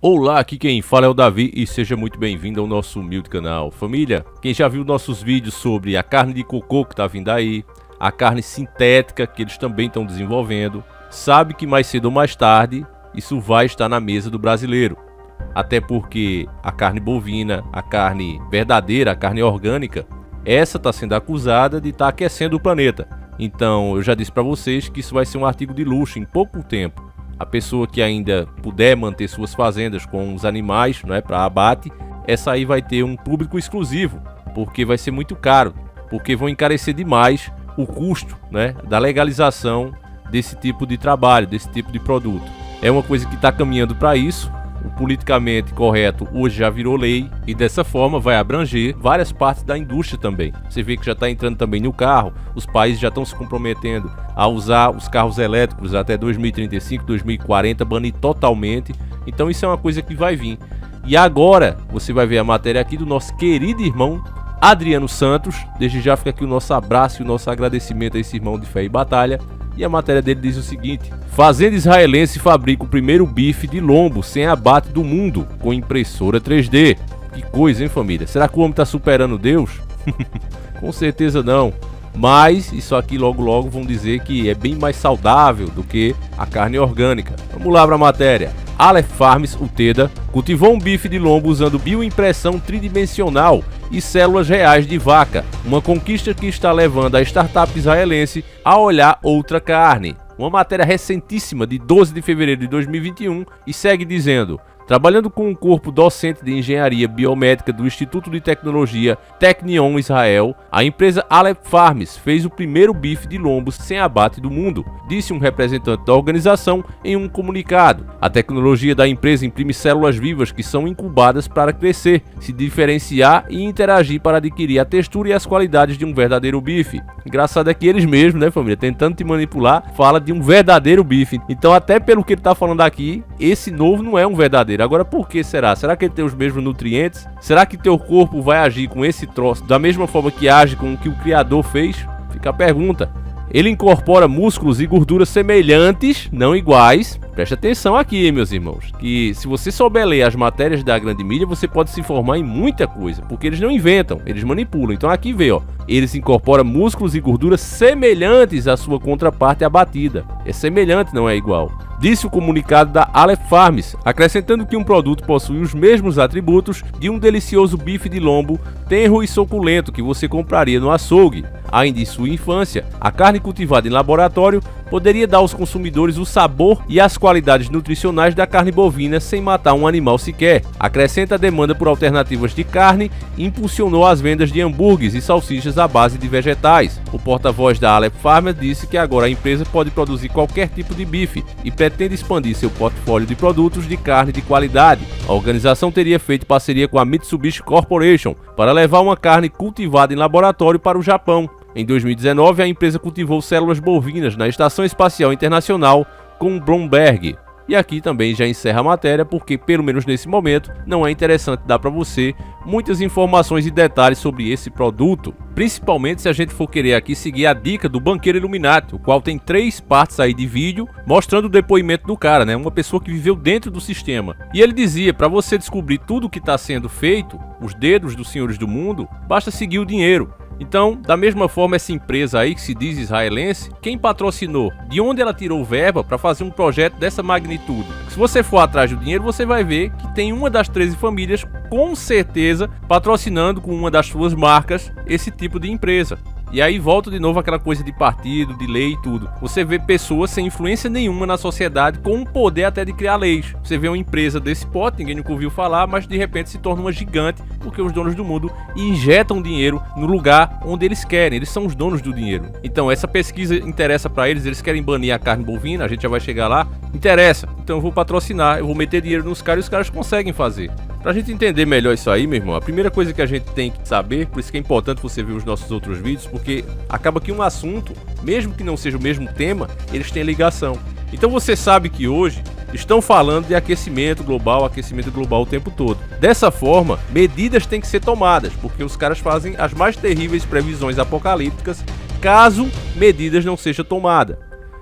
Olá, aqui quem fala é o Davi e seja muito bem-vindo ao nosso humilde canal. Família, quem já viu nossos vídeos sobre a carne de cocô que tá vindo aí, a carne sintética que eles também estão desenvolvendo, sabe que mais cedo ou mais tarde isso vai estar na mesa do brasileiro. Até porque a carne bovina, a carne verdadeira, a carne orgânica, essa está sendo acusada de estar aquecendo o planeta. Então eu já disse para vocês que isso vai ser um artigo de luxo em pouco tempo. A pessoa que ainda puder manter suas fazendas com os animais, para abate, essa aí vai ter um público exclusivo, porque vai ser muito caro, porque vão encarecer demais o custo, da legalização desse tipo de trabalho, desse tipo de produto. É uma coisa que está caminhando para isso. O politicamente correto hoje já virou lei e dessa forma vai abranger várias partes da indústria também. Você vê que já está entrando também no carro, os países já estão se comprometendo a usar os carros elétricos até 2035, 2040, banir totalmente. Então isso é uma coisa que vai vir. E agora você vai ver a matéria aqui do nosso querido irmão Adriano Santos. Desde já fica aqui o nosso abraço e o nosso agradecimento a esse irmão de fé e batalha. E a matéria dele diz o seguinte: fazenda israelense fabrica o primeiro bife de lombo sem abate do mundo com impressora 3D. Que coisa, hein, família? Será que o homem está superando Deus? Com certeza não. Mas isso aqui logo logo vão dizer que é bem mais saudável do que a carne orgânica. Vamos lá para a matéria. Aleph Farms, Uteda, cultivou um bife de lombo usando bioimpressão tridimensional e células reais de vaca, uma conquista que está levando a startup israelense a olhar outra carne. Uma matéria recentíssima de 12 de fevereiro de 2021 e segue dizendo: trabalhando com um corpo docente de engenharia biomédica do Instituto de Tecnologia Technion Israel, a empresa Aleph Farms fez o primeiro bife de lombo sem abate do mundo, disse um representante da organização em um comunicado. A tecnologia da empresa imprime células vivas que são incubadas para crescer, se diferenciar e interagir para adquirir a textura e as qualidades de um verdadeiro bife. Engraçado é que eles mesmos, família, tentando te manipular, fala de um verdadeiro bife. Então, até pelo que ele está falando aqui, esse novo não é um verdadeiro. Agora, por que será? Será que ele tem os mesmos nutrientes? Será que teu corpo vai agir com esse troço da mesma forma que age com o que o Criador fez? Fica a pergunta. Ele incorpora músculos e gorduras semelhantes, não iguais. Preste atenção aqui, meus irmãos, que se você souber ler as matérias da grande mídia, você pode se informar em muita coisa, porque eles não inventam, eles manipulam. Então aqui vê, eles incorporam músculos e gorduras semelhantes à sua contraparte abatida. É semelhante, não é igual. Disse o comunicado da Aleph Farms, acrescentando que um produto possui os mesmos atributos de um delicioso bife de lombo tenro e suculento que você compraria no açougue. Ainda em sua infância, a carne cultivada em laboratório poderia dar aos consumidores o sabor e as qualidades nutricionais da carne bovina sem matar um animal sequer. Acrescenta a demanda por alternativas de carne e impulsionou as vendas de hambúrgueres e salsichas à base de vegetais. O porta-voz da Aleph Farms disse que agora a empresa pode produzir qualquer tipo de bife e pretende expandir seu portfólio de produtos de carne de qualidade. A organização teria feito parceria com a Mitsubishi Corporation para levar uma carne cultivada em laboratório para o Japão. Em 2019, a empresa cultivou células bovinas na Estação Espacial Internacional com Bloomberg. E aqui também já encerra a matéria, porque pelo menos nesse momento não é interessante dar para você muitas informações e detalhes sobre esse produto, principalmente se a gente for querer aqui seguir a dica do Banqueiro Illuminati, o qual tem 3 partes aí de vídeo mostrando o depoimento do cara, uma pessoa que viveu dentro do sistema. E ele dizia, para você descobrir tudo o que está sendo feito, os dedos dos senhores do mundo, basta seguir o dinheiro. Então, da mesma forma, essa empresa aí que se diz israelense, quem patrocinou? De onde ela tirou verba para fazer um projeto dessa magnitude? Se você for atrás do dinheiro, você vai ver que tem uma das 13 famílias, com certeza, patrocinando com uma das suas marcas esse tipo de empresa. E aí volta de novo aquela coisa de partido, de lei e tudo. Você vê pessoas sem influência nenhuma na sociedade, com o poder até de criar leis. Você vê uma empresa desse porte, ninguém nunca ouviu falar, mas de repente se torna uma gigante, porque os donos do mundo injetam dinheiro no lugar onde eles querem. Eles são os donos do dinheiro. Então essa pesquisa interessa para eles, eles querem banir a carne bovina, a gente já vai chegar lá. Interessa, então eu vou patrocinar, eu vou meter dinheiro nos caras e os caras conseguem fazer. Pra gente entender melhor isso aí, meu irmão, a primeira coisa que a gente tem que saber, por isso que é importante você ver os nossos outros vídeos, porque acaba que um assunto, mesmo que não seja o mesmo tema, eles têm ligação. Então você sabe que hoje estão falando de aquecimento global o tempo todo. Dessa forma, medidas têm que ser tomadas, porque os caras fazem as mais terríveis previsões apocalípticas caso medidas não sejam tomadas.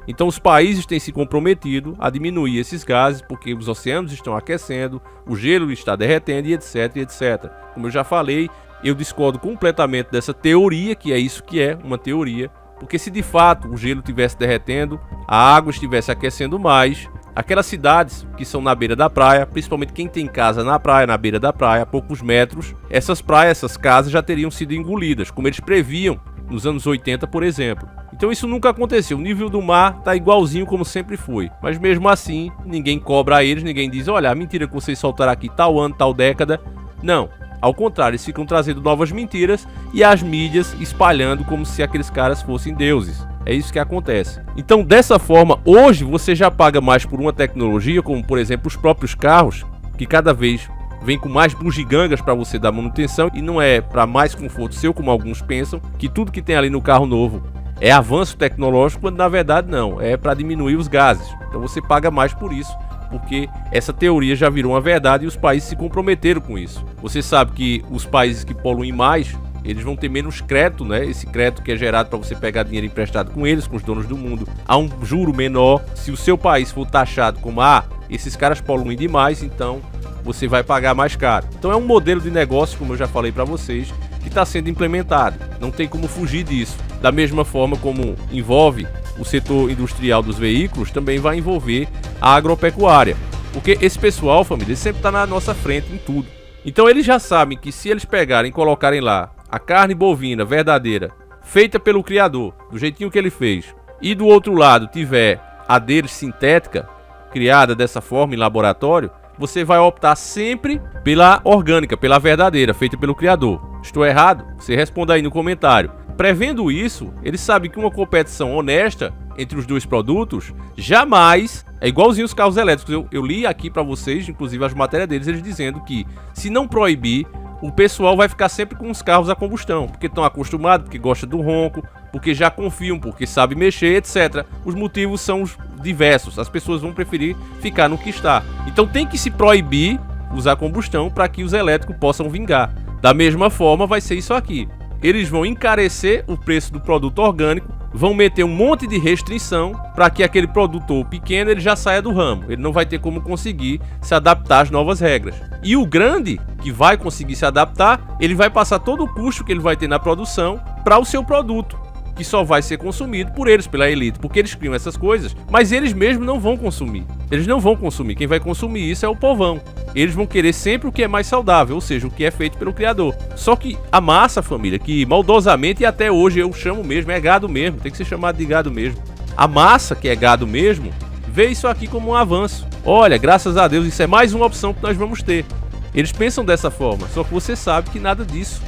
Então os países têm se comprometido a diminuir esses gases porque os oceanos estão aquecendo, o gelo está derretendo e etc, etc. Como eu já falei, eu discordo completamente dessa teoria, que é isso que é uma teoria, porque se de fato o gelo estivesse derretendo, a água estivesse aquecendo mais, aquelas cidades que são na beira da praia, principalmente quem tem casa na praia, na beira da praia, a poucos metros, essas praias, essas casas já teriam sido engolidas, como eles previam nos anos 80, por exemplo. Então isso nunca aconteceu, o nível do mar está igualzinho como sempre foi, mas mesmo assim, ninguém cobra a eles, ninguém diz, olha, a mentira que vocês soltaram aqui tal ano, tal década, não. Ao contrário, eles ficam trazendo novas mentiras e as mídias espalhando como se aqueles caras fossem deuses. É isso que acontece. Então, dessa forma, hoje você já paga mais por uma tecnologia, como por exemplo os próprios carros, que cada vez vem com mais bugigangas para você dar manutenção e não é para mais conforto seu, como alguns pensam, que tudo que tem ali no carro novo é avanço tecnológico, quando na verdade não, é para diminuir os gases. Então você paga mais por isso, porque essa teoria já virou uma verdade e os países se comprometeram com isso. Você sabe que os países que poluem mais, eles vão ter menos crédito, né? Esse crédito que é gerado para você pegar dinheiro emprestado com eles, com os donos do mundo, a um juro menor. Se o seu país for taxado como, esses caras poluem demais, então você vai pagar mais caro. Então é um modelo de negócio, como eu já falei para vocês, que está sendo implementado. Não tem como fugir disso. Da mesma forma como envolve o setor industrial dos veículos, também vai envolver a agropecuária. Porque esse pessoal, família, ele sempre está na nossa frente em tudo. Então eles já sabem que se eles pegarem e colocarem lá a carne bovina verdadeira, feita pelo criador, do jeitinho que ele fez, e do outro lado tiver a deles sintética, criada dessa forma em laboratório, você vai optar sempre pela orgânica, pela verdadeira, feita pelo criador. Estou errado? Você responda aí no comentário. Prevendo isso, eles sabem que uma competição honesta entre os dois produtos jamais é igualzinho os carros elétricos. Eu li aqui para vocês, inclusive as matérias deles, eles dizendo que se não proibir, o pessoal vai ficar sempre com os carros a combustão, porque estão acostumados, porque gostam do ronco, porque já confiam, porque sabem mexer, etc. Os motivos são diversos, as pessoas vão preferir ficar no que está. Então tem que se proibir usar combustão para que os elétricos possam vingar. Da mesma forma vai ser isso aqui. Eles vão encarecer o preço do produto orgânico, vão meter um monte de restrição para que aquele produtor pequeno ele já saia do ramo. Ele não vai ter como conseguir se adaptar às novas regras. E o grande, que vai conseguir se adaptar, ele vai passar todo o custo que ele vai ter na produção para o seu produto, que só vai ser consumido por eles, pela elite, porque eles criam essas coisas, mas eles mesmos não vão consumir. Eles não vão consumir, quem vai consumir isso é o povão. Eles vão querer sempre o que é mais saudável, ou seja, o que é feito pelo criador. Só que a massa, família, que maldosamente e até hoje eu chamo mesmo, é gado mesmo, tem que ser chamado de gado mesmo. A massa, que é gado mesmo, vê isso aqui como um avanço. Olha, graças a Deus, isso é mais uma opção que nós vamos ter. Eles pensam dessa forma, só que você sabe que nada disso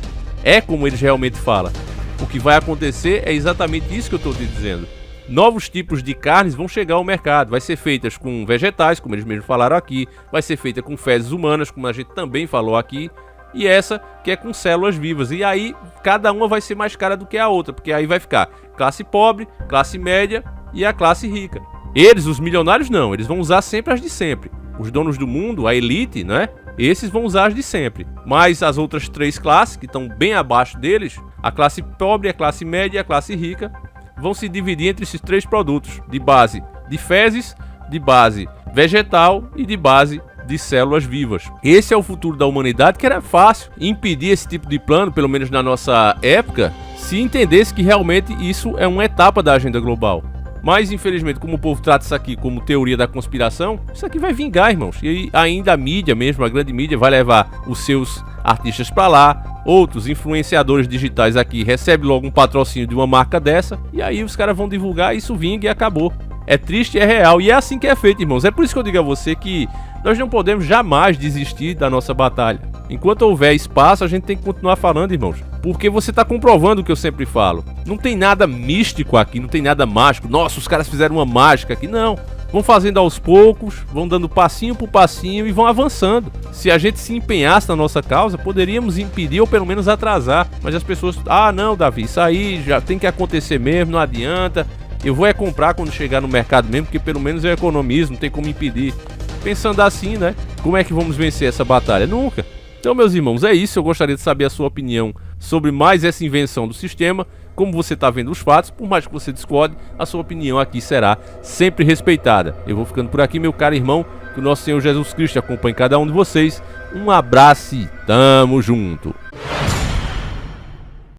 é como eles realmente falam. O que vai acontecer é exatamente isso que eu estou te dizendo. Novos tipos de carnes vão chegar ao mercado, vai ser feitas com vegetais, como eles mesmos falaram aqui, vai ser feita com fezes humanas, como a gente também falou aqui, e essa que é com células vivas. E aí cada uma vai ser mais cara do que a outra, porque aí vai ficar classe pobre, classe média e a classe rica. Eles, os milionários, não, eles vão usar sempre as de sempre. Os donos do mundo, a elite, né? Esses vão usar as de sempre. Mas as outras três classes, que estão bem abaixo deles, a classe pobre, a classe média e a classe rica, vão se dividir entre esses três produtos, de base de fezes, de base vegetal e de base de células vivas. Esse é o futuro da humanidade, que era fácil impedir esse tipo de plano, pelo menos na nossa época, se entendesse que realmente isso é uma etapa da agenda global. Mas, infelizmente, como o povo trata isso aqui como teoria da conspiração, isso aqui vai vingar, irmãos. E ainda a mídia mesmo, a grande mídia, vai levar os seus artistas para lá. Outros influenciadores digitais aqui recebem logo um patrocínio de uma marca dessa. E aí os caras vão divulgar, isso vinga e acabou. É triste, é real. E é assim que é feito, irmãos. É por isso que eu digo a você que nós não podemos jamais desistir da nossa batalha. Enquanto houver espaço, a gente tem que continuar falando, irmãos. Porque você está comprovando o que eu sempre falo. Não tem nada místico aqui, não tem nada mágico. Nossa, os caras fizeram uma mágica aqui. Não. Vão fazendo aos poucos, vão dando passinho por passinho e vão avançando. Se a gente se empenhasse na nossa causa, poderíamos impedir ou pelo menos atrasar. Mas as pessoas, não, Davi, isso aí já tem que acontecer mesmo, não adianta. Eu vou comprar quando chegar no mercado mesmo, porque pelo menos eu economizo, não tem como impedir. Pensando assim, né? Como é que vamos vencer essa batalha? Nunca. Então, meus irmãos, é isso. Eu gostaria de saber a sua opinião sobre mais essa invenção do sistema, como você está vendo os fatos. Por mais que você discorde, a sua opinião aqui será sempre respeitada. Eu vou ficando por aqui, meu caro irmão, que o nosso Senhor Jesus Cristo acompanhe cada um de vocês. Um abraço e tamo junto.